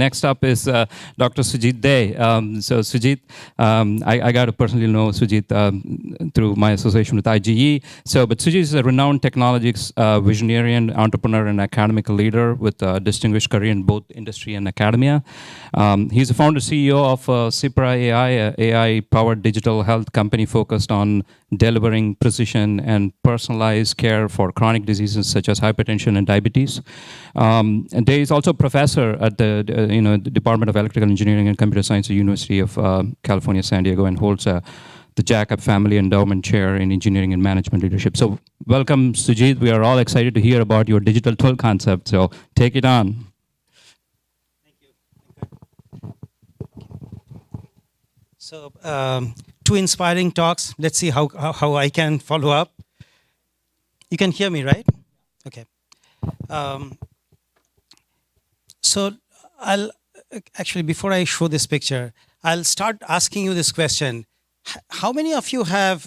Next up is Dr. Sujit Dey. So Sujit, I got to personally know Sujit through my association with IGE. But Sujit is a renowned technologies visionary, entrepreneur, and academic leader with a distinguished career in both industry and academia. He's the founder CEO of CIPRA.AI, a AI-powered digital health company focused on delivering precision and personalized care for chronic diseases such as hypertension and diabetes. And Dey is also a professor at the Department of Electrical Engineering and Computer Science at the University of California, San Diego, and holds the Jacob Family Endowment Chair in Engineering and Management Leadership. So welcome, Sujit. We are all excited to hear about your digital twin concept. So take it on. Thank you. So two inspiring talks. Let's see how I can follow up. You can hear me, right? Okay. So I'll actually, before I show this picture, I'll start asking you this question. How many of you have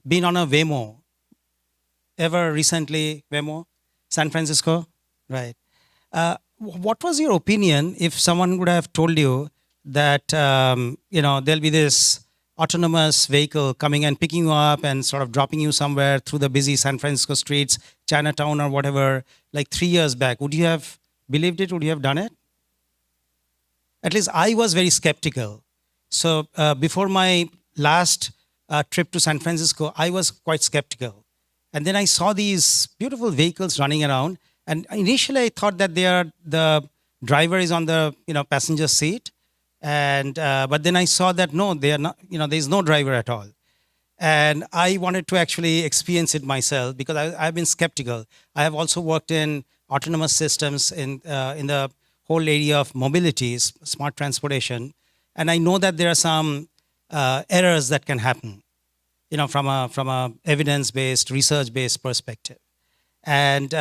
been on a Waymo? Ever recently, Waymo? San Francisco? Right. What was your opinion if someone would have told you that, there'll be this autonomous vehicle coming and picking you up and sort of dropping you somewhere through the busy San Francisco streets, Chinatown or whatever, like 3 years back? Would you have believed it? Would you have done it? At least I was very skeptical. So before my last trip to San Francisco, I was quite skeptical. And then I saw these beautiful vehicles running around. And initially I thought that the driver is on the passenger seat. And but then I saw that no, they are not. There's no driver at all. And I wanted to actually experience it myself because I've been skeptical. I have also worked in autonomous systems in the whole area of mobility, smart transportation, and I know that there are some errors that can happen, from a evidence-based, research-based perspective. And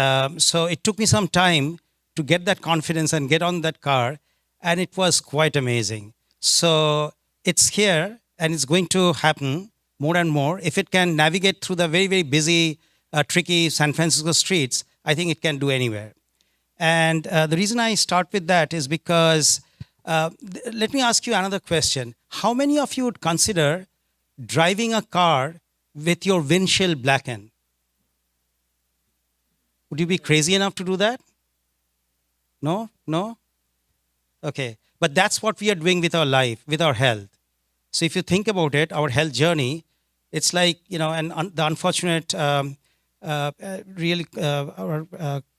so it took me some time to get that confidence and get on that car. And it was quite amazing. So it's here and it's going to happen more and more. If it can navigate through the very, very busy, tricky San Francisco streets, I think it can do anywhere. And the reason I start with that is because, let me ask you another question. How many of you would consider driving a car with your windshield blackened? Would you be crazy enough to do that? No? No? Okay, but that's what we are doing with our life, with our health. So if you think about it, our health journey, it's like, the unfortunate, really, our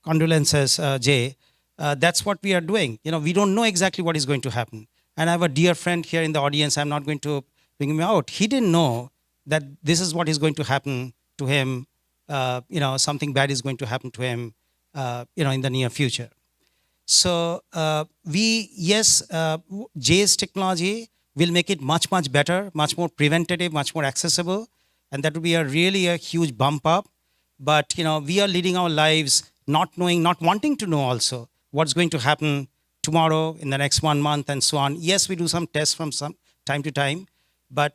condolences, Jay, that's what we are doing. We don't know exactly what is going to happen. And I have a dear friend here in the audience, I'm not going to bring him out. He didn't know that this is what is going to happen to him, something bad is going to happen to him, in the near future. So Jay's technology will make it much, much better, much more preventative, much more accessible. And that would be really a huge bump up. But, we are leading our lives not knowing, not wanting to know also what's going to happen tomorrow, in the next 1 month, and so on. Yes, we do some tests from some time to time.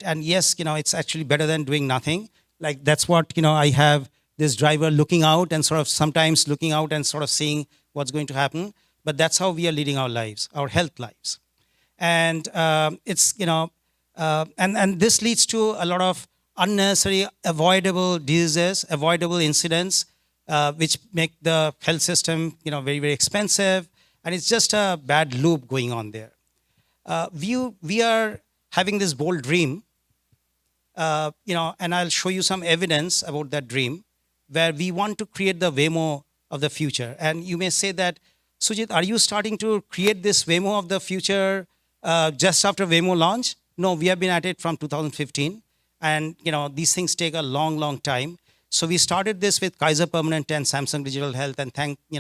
And yes, it's actually better than doing nothing. Like that's what, I have this driver looking out and sort of sometimes looking out and sort of seeing what's going to happen. But that's how we are leading our lives, our health lives. And it's, and this leads to a lot of unnecessary, avoidable diseases, avoidable incidents, which make the health system, very, very expensive. And it's just a bad loop going on there. We are having this bold dream, and I'll show you some evidence about that dream, where we want to create the Waymo of the future. And you may say that, Sujit, are you starting to create this Waymo of the future just after Waymo launch? No, we have been at it from 2015. And, these things take a long, long time. So we started this with Kaiser Permanente and Samsung Digital Health. And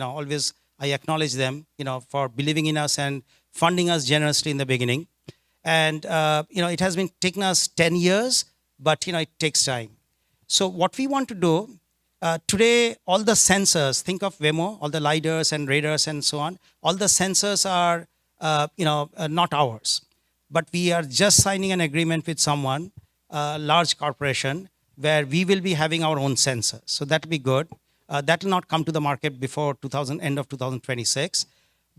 always I acknowledge them, for believing in us and funding us generously in the beginning. And, it has been taking us 10 years, but, it takes time. So what we want to do, today, all the sensors, think of Waymo, all the LiDARs and radars and so on, all the sensors are, not ours. But we are just signing an agreement with someone, a large corporation, where we will be having our own sensors. So that will be good. That will not come to the market before end of 2026.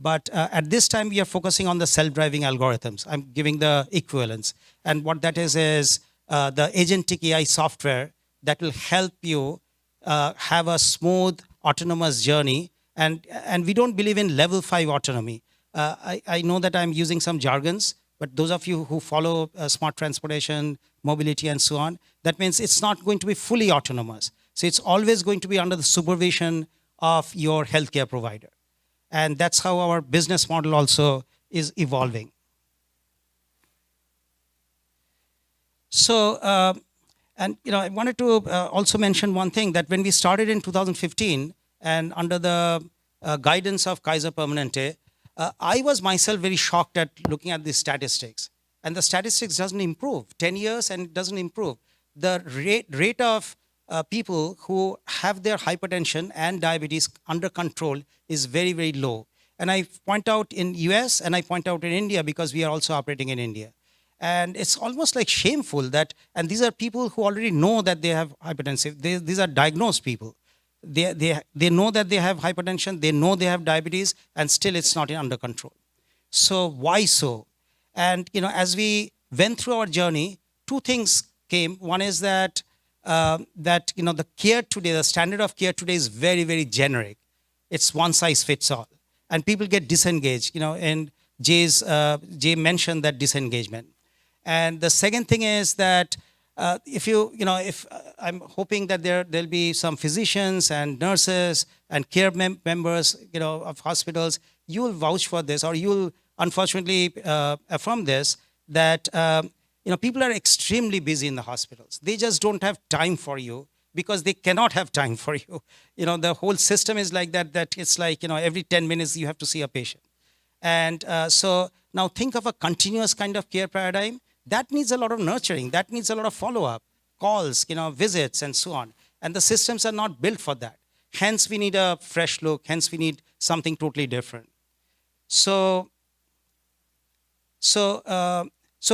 But at this time, we are focusing on the self-driving algorithms. I'm giving the equivalence. And what that is the Agentic AI software that will help you have a smooth, autonomous journey. And we don't believe in level 5 autonomy. I know that I'm using some jargons, but those of you who follow smart transportation, mobility, and so on, that means it's not going to be fully autonomous. So it's always going to be under the supervision of your healthcare provider. And that's how our business model also is evolving. So, and I wanted to also mention one thing, that when we started in 2015 and under the guidance of Kaiser Permanente, I was myself very shocked at looking at the statistics. And the statistics doesn't improve. 10 years and it doesn't improve. The rate of people who have their hypertension and diabetes under control is very, very low. And I point out in US and I point out in India because we are also operating in India. And it's almost like shameful that, and these are people who already know that they have hypertension. These are diagnosed people. They know that they have hypertension, they know they have diabetes, and still it's not under control. So why so? And as we went through our journey, two things came. One is that the care today, the standard of care today is very, very generic. It's one size fits all, and people get disengaged. And Jay mentioned that disengagement. And the second thing is that if I'm hoping that there'll be some physicians and nurses and care members, of hospitals, you will vouch for this, or you'll unfortunately affirm this, that people are extremely busy in the hospitals. They just don't have time for you because they cannot have time for you. The whole system is like that it's like, every 10 minutes you have to see a patient. And so now think of a continuous kind of care paradigm. That needs a lot of nurturing. That needs a lot of follow-up, calls, visits, and so on. And the systems are not built for that. Hence, we need a fresh look. Hence, we need something totally different. So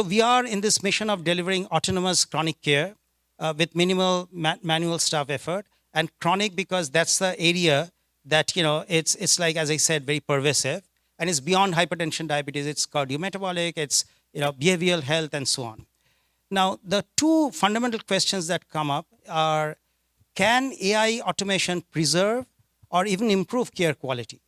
we are in this mission of delivering autonomous chronic care with minimal manual staff effort. And chronic because that's the area that, it's like, as I said, very pervasive. And it's beyond hypertension, diabetes. It's cardiometabolic. It's behavioral health, and so on. Now, the two fundamental questions that come up are, can AI automation preserve or even improve care quality?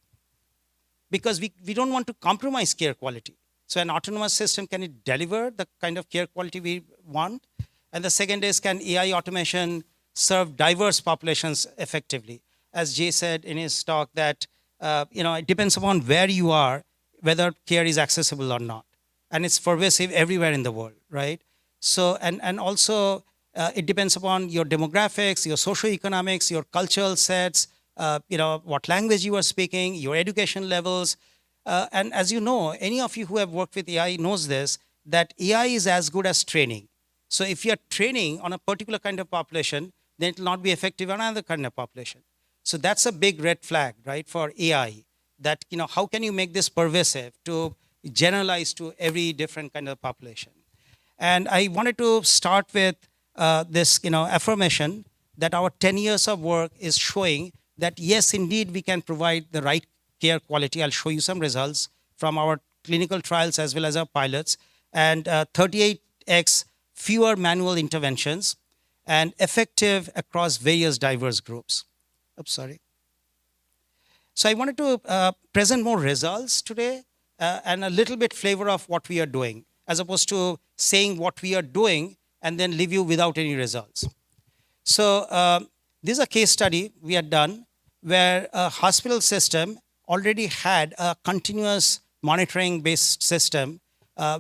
Because we don't want to compromise care quality. So an autonomous system, can it deliver the kind of care quality we want? And the second is, can AI automation serve diverse populations effectively? As Jay said in his talk, that it depends upon where you are, whether care is accessible or not. And it's pervasive everywhere in the world, right? So, and also it depends upon your demographics, your socioeconomics, your cultural sets, what language you are speaking, your education levels. And as you know, any of you who have worked with AI knows this, that AI is as good as training. So if you're training on a particular kind of population, then it will not be effective on another kind of population. So that's a big red flag, right, for AI, that, how can you make this pervasive to generalize to every different kind of population? And I wanted to start with this, affirmation that our 10 years of work is showing that, yes, indeed, we can provide the right care quality. I'll show you some results from our clinical trials as well as our pilots. And 38x fewer manual interventions and effective across various diverse groups. Oops, sorry. So I wanted to present more results today and a little bit flavor of what we are doing, as opposed to saying what we are doing and then leave you without any results. So this is a case study we had done where a hospital system already had a continuous monitoring-based system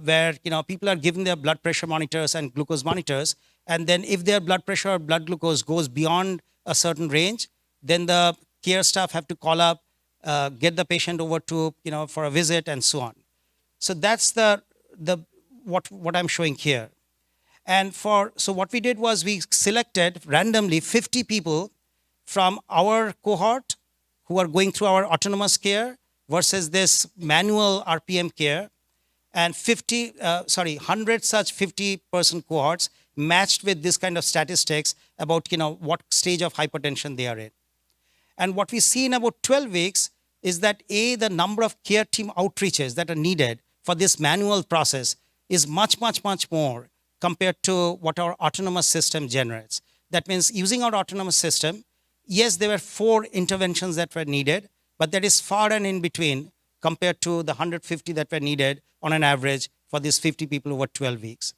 where people are given their blood pressure monitors and glucose monitors, and then if their blood pressure or blood glucose goes beyond a certain range, then the care staff have to call up, get the patient over to for a visit, and so on. So that's what I'm showing here. And so what we did was we selected randomly 50 people from our cohort who are going through our autonomous care versus this manual RPM care, and 100 such 50-person cohorts matched with this kind of statistics about what stage of hypertension they are in. And what we see in about 12 weeks, is that the number of care team outreaches that are needed for this manual process is much, much, much more compared to what our autonomous system generates. That means using our autonomous system, yes, there were 4 interventions that were needed, but that is far and in between compared to the 150 that were needed on an average for these 50 people over 12 weeks.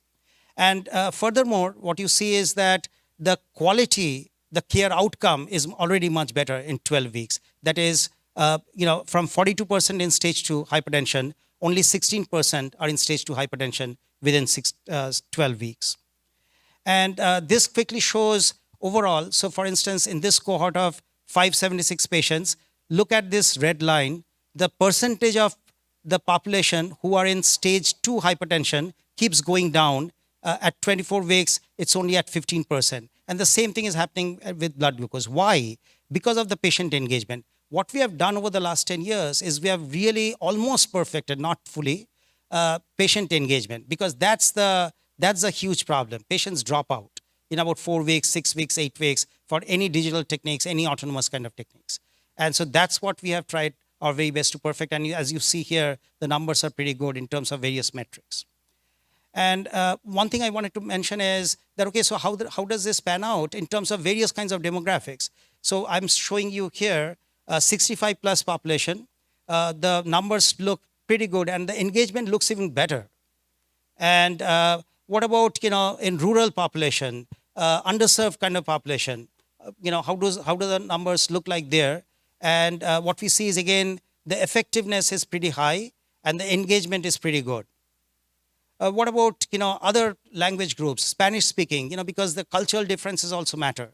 And furthermore, what you see is that the quality, the care outcome is already much better in 12 weeks. That is, from 42% in stage 2 hypertension, only 16% are in stage 2 hypertension within 12 weeks. And this quickly shows overall. So for instance, in this cohort of 576 patients, look at this red line. The percentage of the population who are in stage 2 hypertension keeps going down. At 24 weeks, it's only at 15%. And the same thing is happening with blood glucose. Why? Because of the patient engagement. What we have done over the last 10 years is we have really almost perfected, not fully, patient engagement, because that's a huge problem. Patients drop out in about 4 weeks, 6 weeks, 8 weeks for any digital techniques, any autonomous kind of techniques. And so that's what we have tried our very best to perfect. And as you see here, the numbers are pretty good in terms of various metrics. And one thing I wanted to mention is that, okay, so how does this pan out in terms of various kinds of demographics? So I'm showing you here 65 plus population. The numbers look pretty good and the engagement looks even better. And what about, in rural population, underserved kind of population? How do the numbers look like there? And what we see is, again, the effectiveness is pretty high and the engagement is pretty good. What about, other language groups, Spanish speaking, because the cultural differences also matter.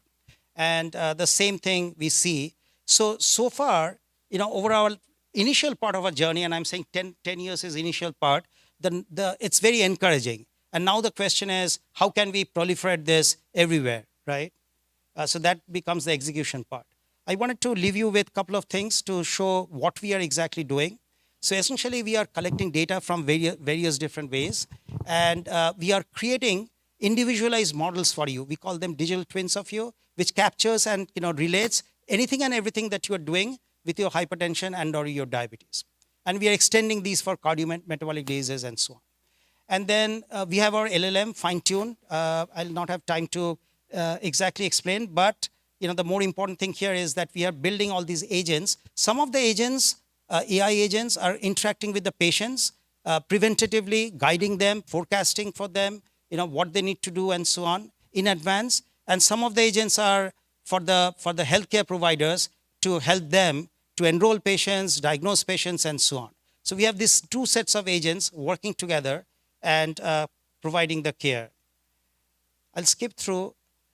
And the same thing we see. So far, over our initial part of our journey, and I'm saying 10 years is initial part, it's very encouraging. And now the question is, how can we proliferate this everywhere, right? So that becomes the execution part. I wanted to leave you with a couple of things to show what we are exactly doing. So essentially, we are collecting data from various different ways, and we are creating individualized models for you. We call them digital twins of you, which captures and relates anything and everything that you are doing with your hypertension and or your diabetes. And we are extending these for cardiometabolic diseases and so on. And then we have our LLM fine-tuned. I'll not have time to exactly explain, but the more important thing here is that we are building all these agents. Some of the agents, AI agents, are interacting with the patients, preventatively guiding them, forecasting for them, what they need to do and so on in advance. And some of the agents are for the healthcare providers to help them to enroll patients, diagnose patients, and so on. So we have these 2 sets of agents working together and providing the care. I'll skip through.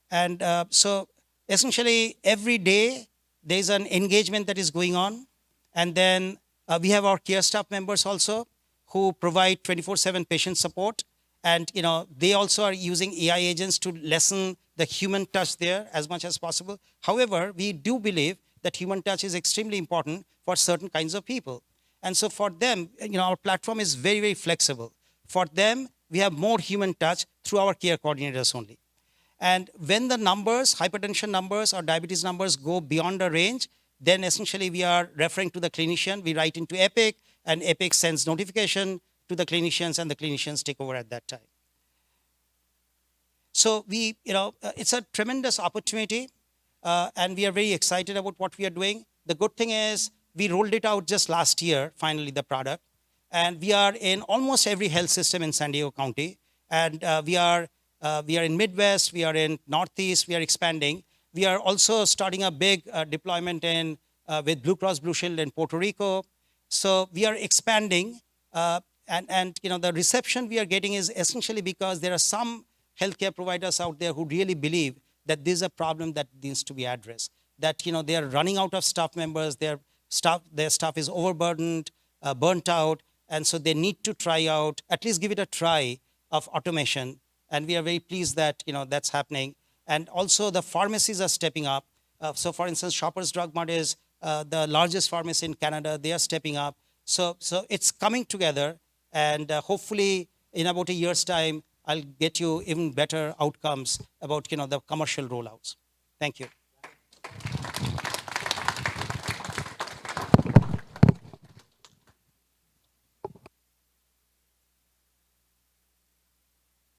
And so essentially, every day, there's an engagement that is going on. And then we have our care staff members also who provide 24/7 patient support. And they also are using AI agents to lessen the human touch there as much as possible. However, we do believe that human touch is extremely important for certain kinds of people. And so for them, our platform is very, very flexible. For them, we have more human touch through our care coordinators only. And when the numbers, hypertension numbers or diabetes numbers go beyond a range, then essentially we are referring to the clinician. We write into Epic, and Epic sends notification to the clinicians, and the clinicians take over at that time. So it's a tremendous opportunity, and we are very excited about what we are doing. The good thing is we rolled it out just last year, finally, the product. And we are in almost every health system in San Diego County. And we are in Midwest, we are in Northeast, we are expanding. We are also starting a big deployment with Blue Cross Blue Shield in Puerto Rico. So we are expanding, and the reception we are getting is essentially because there are some healthcare providers out there who really believe that this is a problem that needs to be addressed. That they are running out of staff members, their staff is overburdened, burnt out, and so they need to try out, at least give it a try of automation. And we are very pleased that that's happening. And also the pharmacies are stepping up. So for instance, Shoppers Drug Mart is the largest pharmacy in Canada. They are stepping up. So it's coming together. And hopefully in about a year's time, I'll get you even better outcomes about the commercial rollouts. Thank you.